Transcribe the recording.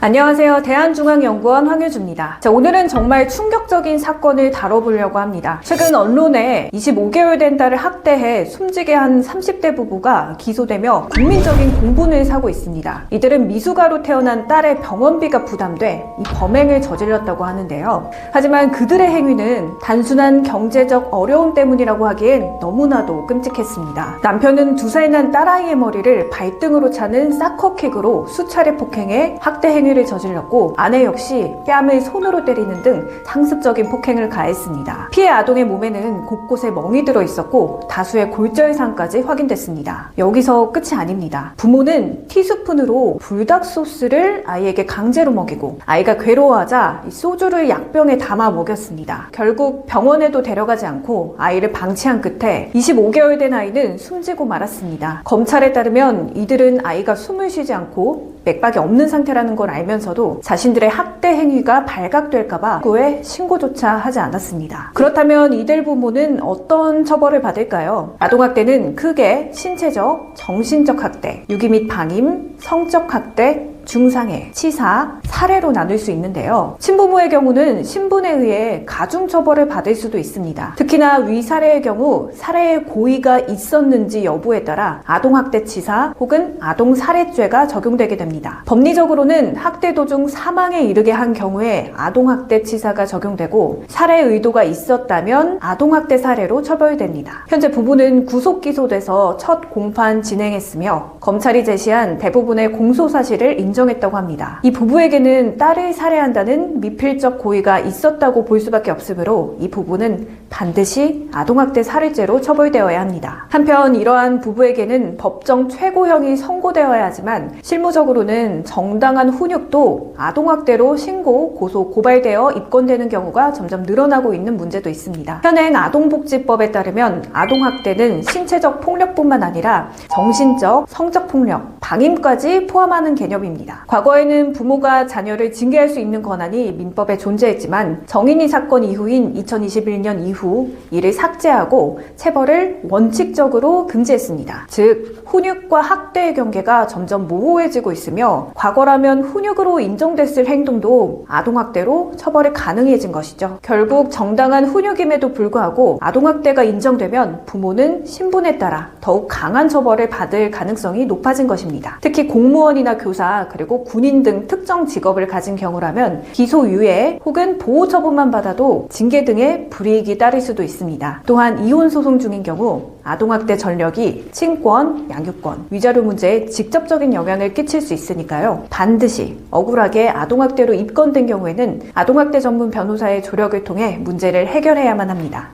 안녕하세요. 대한중앙연구원 황유주입니다. 자, 오늘은 정말 충격적인 사건을 다뤄보려고 합니다. 최근 언론에 25개월 된 딸을 학대해 숨지게 한 30대 부부가 기소되며 국민적인 공분을 사고 있습니다. 이들은 미숙아로 태어난 딸의 병원비가 부담돼 이 범행을 저질렀다고 하는데요. 하지만 그들의 행위는 단순한 경제적 어려움 때문이라고 하기엔 너무나도 끔찍했습니다. 남편은 2살 난 딸아이의 머리를 발등으로 차는 사커킥으로 수차례 폭행해 학대 행위를 저질렀고, 아내 역시 뺨을 손으로 때리는 등 상습적인 폭행을 가했습니다. 피해 아동의 몸에는 곳곳에 멍이 들어 있었고 다수의 골절상까지 확인됐습니다. 여기서 끝이 아닙니다. 부모는 티스푼으로 불닭 소스를 아이에게 강제로 먹이고, 아이가 괴로워하자 소주를 약병에 담아 먹였습니다. 결국 병원에도 데려가지 않고 아이를 방치한 끝에 25개월 된 아이는 숨지고 말았습니다. 검찰에 따르면 이들은 아이가 숨을 쉬지 않고 맥박이 없는 상태라는 걸 알면서도 자신들의 학대 행위가 발각될까봐 그에 신고조차 하지 않았습니다. 그렇다면 이들 부모는 어떤 처벌을 받을까요? 아동학대는 크게 신체적, 정신적 학대, 유기 및 방임, 성적 학대, 중상해, 치사, 살해로 나눌 수 있는데요. 친부모의 경우는 신분에 의해 가중처벌을 받을 수도 있습니다. 특히나 위살해의 경우 살해의 고의가 있었는지 여부에 따라 아동학대치사 혹은 아동살해죄가 적용되게 됩니다. 법리적으로는 학대 도중 사망에 이르게 한 경우에 아동학대치사가 적용되고, 살해 의도가 있었다면 아동학대 살해로 처벌됩니다. 현재 부부는 구속 기소돼서 첫 공판 진행했으며 검찰이 제시한 대부분의 공소사실을 인정했다고 합니다. 이 부부에게는 딸을 살해한다는 미필적 고의가 있었다고 볼 수밖에 없으므로 이 부부는 반드시 아동학대 살해죄로 처벌되어야 합니다. 한편 이러한 부부에게는 법정 최고형이 선고되어야 하지만 실무적으로는 정당한 훈육도 아동학대로 신고, 고소, 고발되어 입건되는 경우가 점점 늘어나고 있는 문제도 있습니다. 현행 아동복지법에 따르면 아동학대는 신체적 폭력뿐만 아니라 정신적, 성적 폭력, 방임까지 포함하는 개념입니다. 과거에는 부모가 자녀를 징계할 수 있는 권한이 민법에 존재했지만 정인이 사건 이후인 2021년 이후 이를 삭제하고 체벌을 원칙적으로 금지했습니다. 즉, 훈육과 학대의 경계가 점점 모호해지고 있으며 과거라면 훈육으로 인정됐을 행동도 아동학대로 처벌이 가능해진 것이죠. 결국 정당한 훈육임에도 불구하고 아동학대가 인정되면 부모는 신분에 따라 더욱 강한 처벌을 받을 가능성이 높아진 것입니다. 특히 공무원이나 교사 그리고 군인 등 특정 직업을 가진 경우라면 기소유예 혹은 보호처분만 받아도 징계 등의 불이익이 따를 수도 있습니다. 또한 이혼 소송 중인 경우 아동학대 전력이 친권, 양육권, 위자료 문제에 직접적인 영향을 끼칠 수 있으니까요. 반드시 억울하게 아동학대로 입건된 경우에는 아동학대 전문 변호사의 조력을 통해 문제를 해결해야만 합니다.